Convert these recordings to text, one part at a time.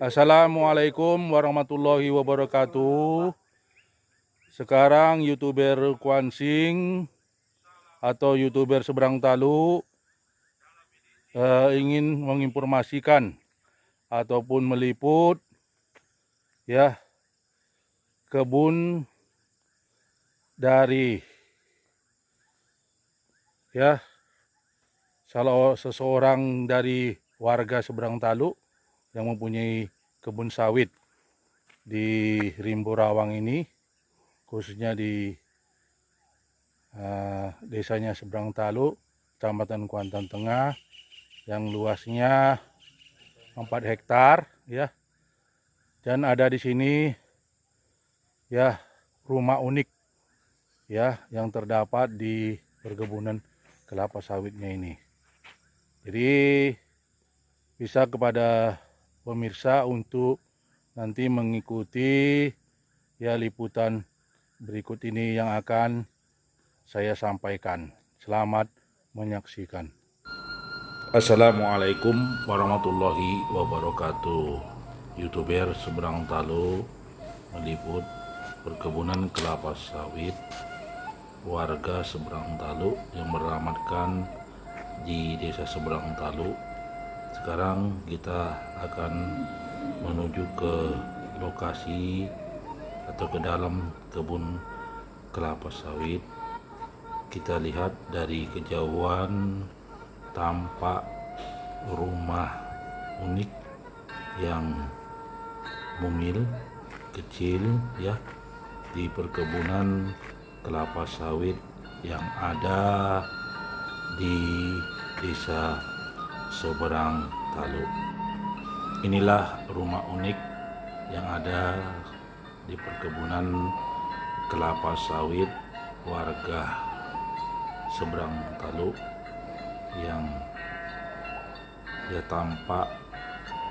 Assalamualaikum warahmatullahi wabarakatuh. Sekarang YouTuber Kuansing atau YouTuber Seberang Talu ingin menginformasikan ataupun meliput ya kebun dari salah seseorang dari warga Seberang Talu yang mempunyai kebun sawit di Rimbo Rawang ini, khususnya di desanya Seberang Talu, Kecamatan Kuantan Tengah, yang luasnya 4 hektar ya. Dan ada di sini ya rumah unik ya yang terdapat di perkebunan kelapa sawitnya ini. Jadi bisa kepada pemirsa untuk nanti mengikuti ya liputan berikut ini yang akan saya sampaikan. Selamat menyaksikan. Assalamualaikum warahmatullahi wabarakatuh. YouTuber Seberang Talu meliput perkebunan kelapa sawit warga Seberang Talu yang beralamatkan di Desa Seberang Talu. Sekarang kita akan menuju ke lokasi atau ke dalam kebun kelapa sawit. Kita lihat dari kejauhan tampak rumah unik yang mungil kecil ya di perkebunan kelapa sawit yang ada di Desa Seberang Talu. Inilah rumah unik yang ada di perkebunan kelapa sawit warga Seberang Talu yang ya tampak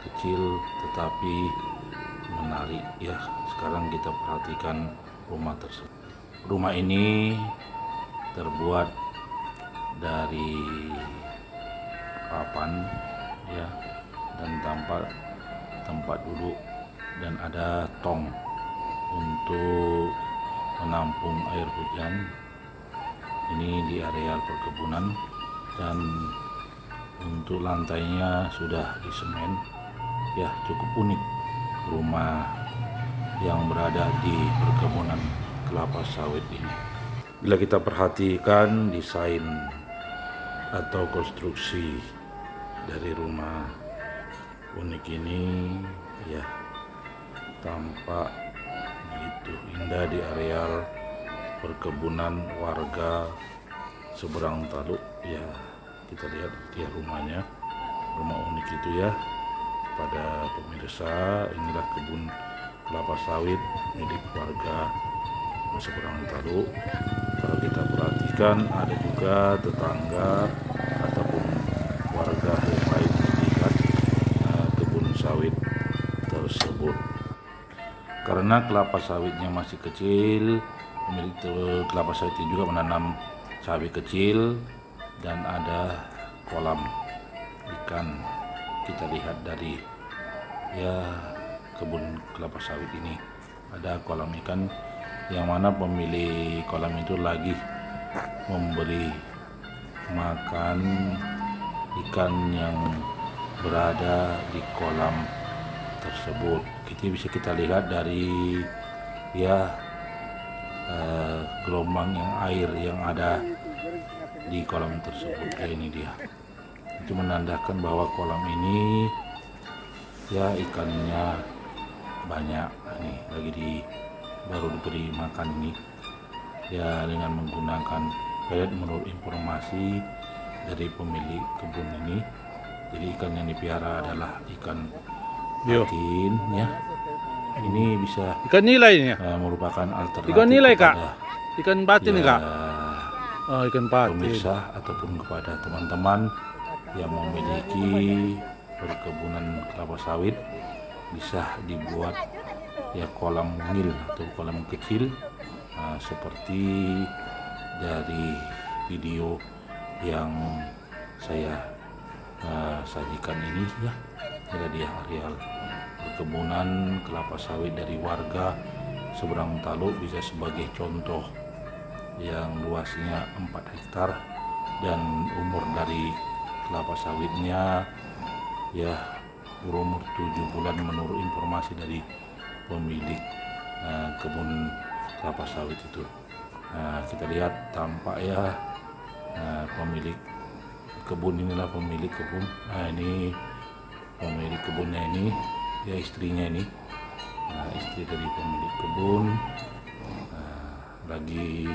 kecil tetapi menarik ya. Sekarang kita perhatikan rumah tersebut. Rumah ini terbuat dari papan ya, dan tampak tempat duduk dan ada tong untuk menampung air hujan. Ini di areal perkebunan, dan untuk lantainya sudah disemen ya. Cukup unik rumah yang berada di perkebunan kelapa sawit ini. Bila kita perhatikan desain atau konstruksi dari rumah unik ini ya, tampak begitu indah di areal perkebunan warga Seberang Talu ya. Kita lihat dia rumahnya, rumah unik itu ya. Pada pemirsa, inilah kebun kelapa sawit milik warga Seberang Talu. Kalau kita perhatikan ada juga tetangga ataupun warga yang lain di dekat kebun sawit tersebut. Karena kelapa sawitnya masih kecil, pemilik kelapa sawit juga menanam cabai kecil dan ada kolam ikan. Kita lihat dari ya kebun kelapa sawit ini ada kolam ikan, yang mana pemilik kolam itu lagi memberi makan ikan yang berada di kolam tersebut. Kita bisa kita lihat dari ya gelombang yang air yang ada di kolam tersebut ya. Ini dia, itu menandakan bahwa kolam ini ya ikannya banyak. Nih lagi baru diberi makan ini ya dengan menggunakan pelet menurut informasi dari pemilik kebun ini. Jadi ikan yang dipelihara adalah ikan patin ya. Ini bisa ikan nilai ya, merupakan alternatif ikan nilai kak, kepada ikan patin ya, kak. Oh, ikan patin. Pemirsa ataupun kepada teman-teman yang memiliki perkebunan kelapa sawit, bisa dibuat ya kolam mungil atau kolam kecil seperti dari video yang saya sajikan ini ya. Ada di areal perkebunan kelapa sawit dari warga seberang Taluk bisa sebagai contoh, yang luasnya 4 hektar dan umur dari kelapa sawitnya ya berumur 7 bulan menurut informasi dari pemilik kebun kelapa sawit itu. Kita lihat tampak ya, pemilik kebun inilah pemilik kebun. Ini pemilik kebunnya ini, ya istrinya ini, istri dari pemilik kebun, lagi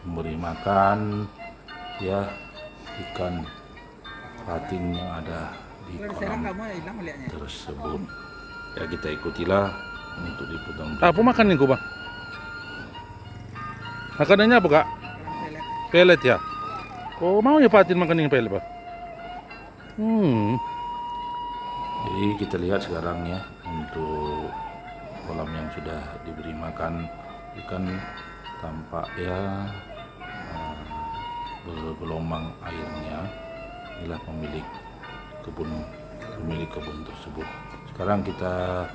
memberi makan ya ikan patin yang ada di kolam tersebut. Ya kita ikutilah untuk liputan. Apa makan nih Bang? Makanannya apa Kak? Pelet ya? Oh mau ya patin makan yang pelet Pak? Jadi kita lihat sekarang ya, untuk kolam yang sudah diberi makan ikan tampak ya bergelombang airnya. Inilah pemilik kebun tersebut. Sekarang kita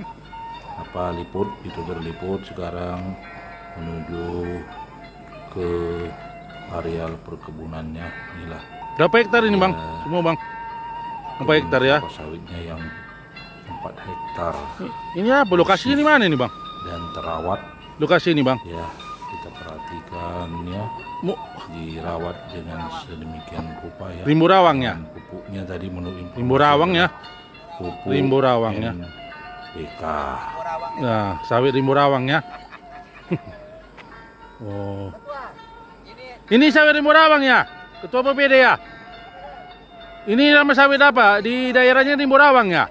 youtuber liput sekarang menuju ke areal perkebunannya. Inilah Berapa hektar ini Bang? Semua Bang? Berapa hektar ya? kelapa sawitnya yang 4 hektar Ini apa? Lokasi ini mana ini Bang? dan terawat Lokasi ini Bang? ya. Kita perhatikan ya, dirawat dengan sedemikian rupa ya. Rimbu rawang ya? Dan pupuknya tadi menurut informasi Rimbu rawang ya? pupuk Rimbu rawang ya? NPK. Nah, sawit rimbu rawang ya? Oh. Ini sawit rimbu rawang ya? Ketua PPD ya? Ini nama sawit apa? Di daerahnya rimbu rawang ya?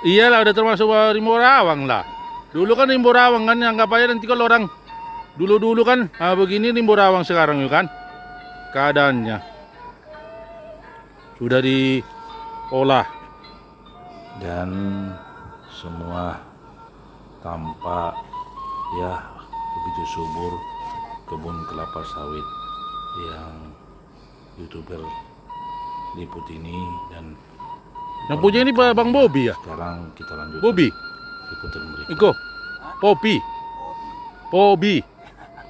Iyalah udah termasuk rimbu rawang lah. Dulu kan rimbu rawang kan, anggap aja nanti kalau orang dulu kan begini rimbu rawang sekarang kan keadaannya sudah diolah Dan semua tampak ya begitu subur kebun kelapa sawit yang youtuber liput ini. Dan yang punya ini Bang Bobby ya? sekarang kita lanjut Bobby? liputan berikut. Iko?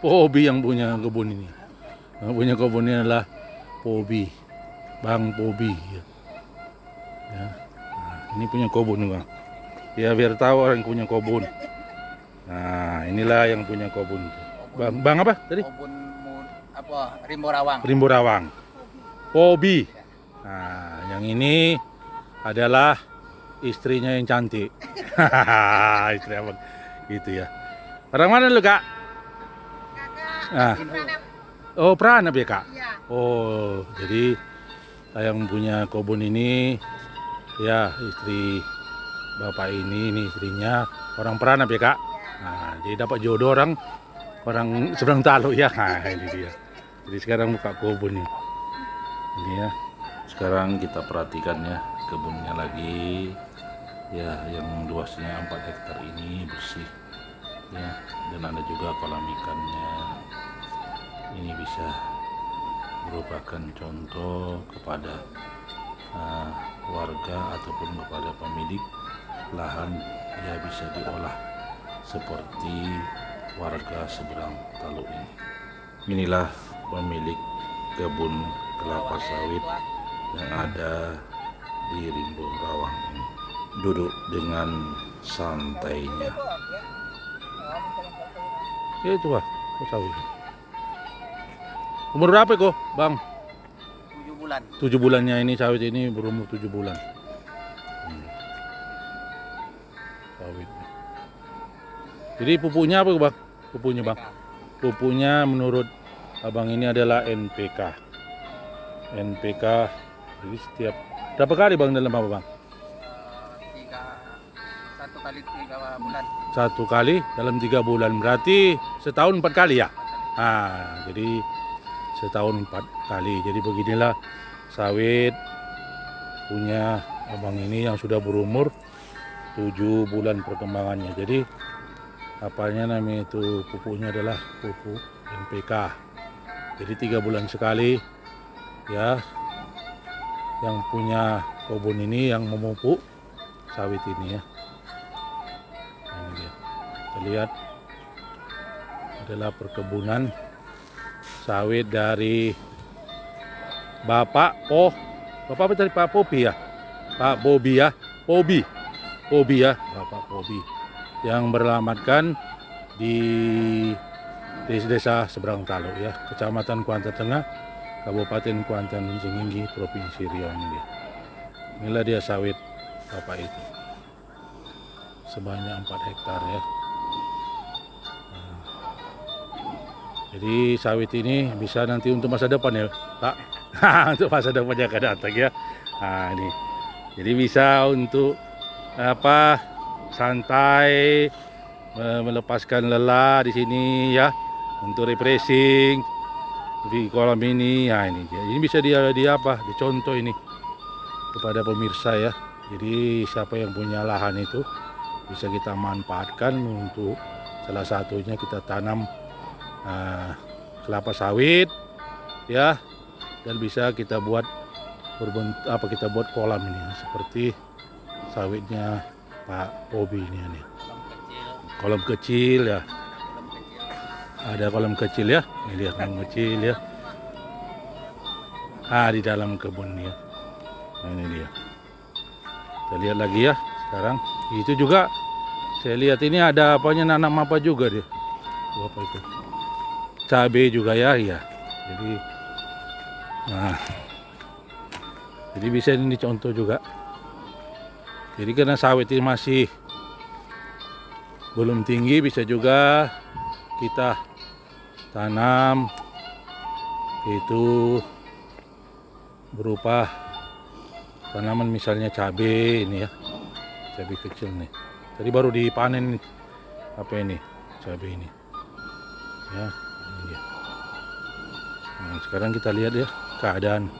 Bobby yang punya kebun ini. Yang punya kebun ini adalah Bobby, Bang Bobby ya. Nah, ini punya kebun Bang. Ya biar tahu orang yang punya kebun. Nah inilah yang punya kebun. Bang apa tadi? Kebun Rimbo Rawang. Rimbu rawang. Bobby. Nah yang ini adalah istrinya yang cantik. Istri abang gitu ya. Orang mana lu Kak? Nah. Oh Pranab ya Kak? Oh jadi yang punya kebun ini ya istri bapak ini istrinya orang Pranab ya Kak? Nah jadi dapat jodoh orang seberang Taluk ya. Nah ini dia. Jadi sekarang buka kebun nih. Ini ya. Sekarang kita perhatikan ya kebunnya lagi ya, yang luasnya 4 hektar ini bersih ya, dan ada juga kolam ikannya. Ini bisa merupakan contoh kepada warga ataupun kepada pemilik lahan ya, bisa diolah seperti warga seberang Taluk ini. Inilah pemilik kebun kelapa sawit yang ada di Rimbo Rawang ini, duduk dengan santainya. Ya itu Pak, sawit. Umur berapa kok Bang? 7 bulan. 7 bulannya ini sawit ini berumur 7 bulan. Sawit. Jadi pupuknya apa Bang? Pupuknya Bang? Pupuknya menurut Abang ini adalah NPK. NPK. Jadi setiap berapa kali Bang dalam apa Bang? 1 kali 3 bulan. 1 kali dalam 3 bulan. Berarti setahun 4 kali ya? Nah, jadi setahun 4 kali. Jadi beginilah sawit punya Abang ini yang sudah berumur 7 bulan perkembangannya. Jadi apanya namanya itu, pupuknya adalah pupuk NPK. Jadi 3 bulan sekali ya yang punya kebun ini yang memupuk sawit ini ya. Nah, ini dia. Kita lihat adalah perkebunan sawit dari Bapak apa tadi, Pak Pobi ya? Pak Bobi ya? Pobi ya, Bapak Pobi yang beralamatkan di desa seberang Taluk ya, Kecamatan Kuantan Tengah, Kabupaten Kuantan Sengingi, Provinsi Riau ini dia. Inilah dia sawit Bapak itu. Sebanyak 4 hektar ya. Nah, jadi sawit ini bisa nanti untuk masa depan ya, Pak. Untuk masa depan yang akan datang ya. Nah, ini. Jadi bisa untuk santai, melepaskan lelah di sini ya, untuk refreshing di kolam ini. Nah, ini dia. Ini bisa dicontoh ini kepada pemirsa ya. Jadi siapa yang punya lahan itu bisa kita manfaatkan untuk salah satunya kita tanam kelapa sawit ya, dan bisa kita buat kita buat kolam ini seperti sawitnya Pak Bobi ini. Kolam kecil ya. Ada kolam kecil ya. Ini dia kolam kecil ya. Di dalam kebun ya. Nah, ini dia. Kita lihat lagi ya sekarang. Itu juga saya lihat ini ada nanam apa juga dia. Apa itu? Cabai juga ya. Iya. Jadi bisa ini contoh juga. Jadi karena sawit ini masih belum tinggi, bisa juga kita tanam itu berupa tanaman misalnya cabai ini ya, cabai kecil nih. Tadi baru dipanen cabai ini ya, ini dia. Nah, sekarang kita lihat ya keadaan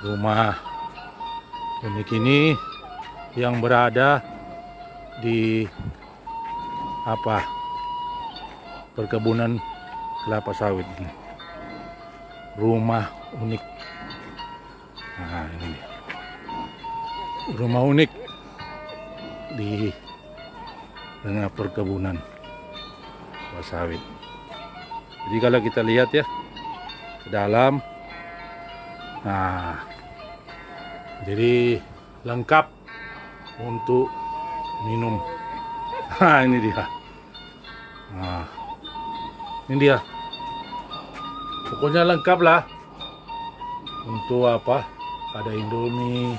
rumah unik ini yang berada di perkebunan kelapa sawit ini. Rumah unik. Nah, ini dia. Rumah unik di tengah perkebunan kelapa sawit. Jadi kalau kita lihat ya ke dalam, nah, jadi lengkap untuk minum. Nah, ini dia. Nah, ini dia. Pokoknya lengkap lah. Untuk ada Indomie,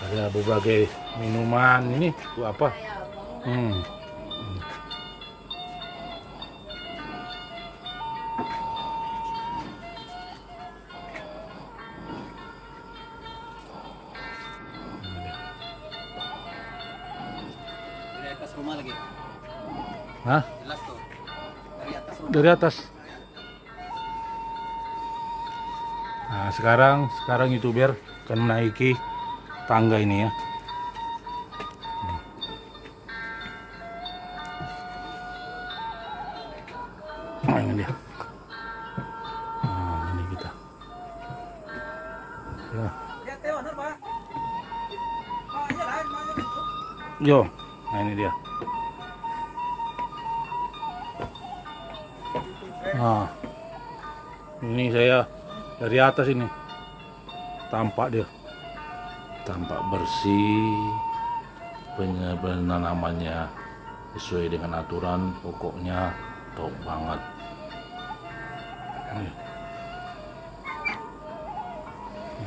ada berbagai minuman. Ini untuk apa? Dari atas rumah lagi. Hah? Jelas tuh. Dari atas rumah. Dari atas. Nah, sekarang YouTuber akan menaiki tangga ini ya. Nah, ini dia. Nah, ini kita. Ya. Yo, nah ini dia. Nah, ini saya dari atas ini tampak dia, Tampak bersih, penanamannya sesuai dengan aturan, pokoknya top banget. ini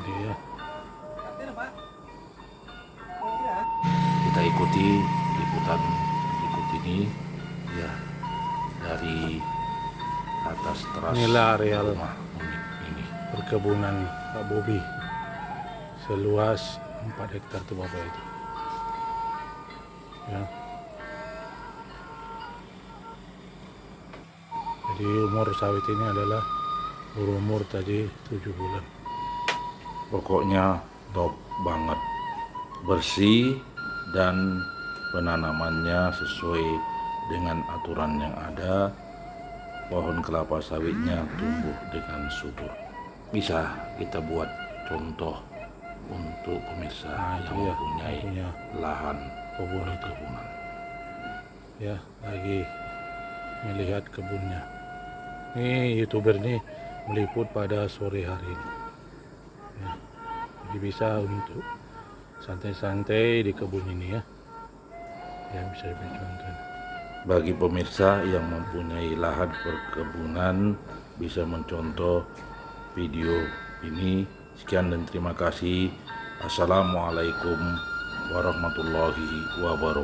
dia. Kita ikuti liputan berikut ini ya, dari atas teras Inilah area rumah unik ini. perkebunan Pak Bobi seluas 4 hektar tuh Bapak itu ya. Jadi umur sawit ini adalah berumur tadi 7 bulan. Pokoknya top banget, bersih dan penanamannya sesuai dengan aturan yang ada. Pohon kelapa sawitnya tumbuh dengan subur. Bisa kita buat contoh untuk pemirsa Nah, itu yang ya, mempunyai punya lahan kebun itu. perkebunan. Ya, lagi melihat kebunnya. Ini YouTuber ini meliput pada sore hari ini. Ya, jadi bisa untuk santai-santai di kebun ini ya. Ya, bisa dicontoh. Bagi pemirsa yang mempunyai lahan perkebunan bisa mencontoh video ini. Sekian dan terima kasih. Assalamualaikum warahmatullahi wabarakatuh.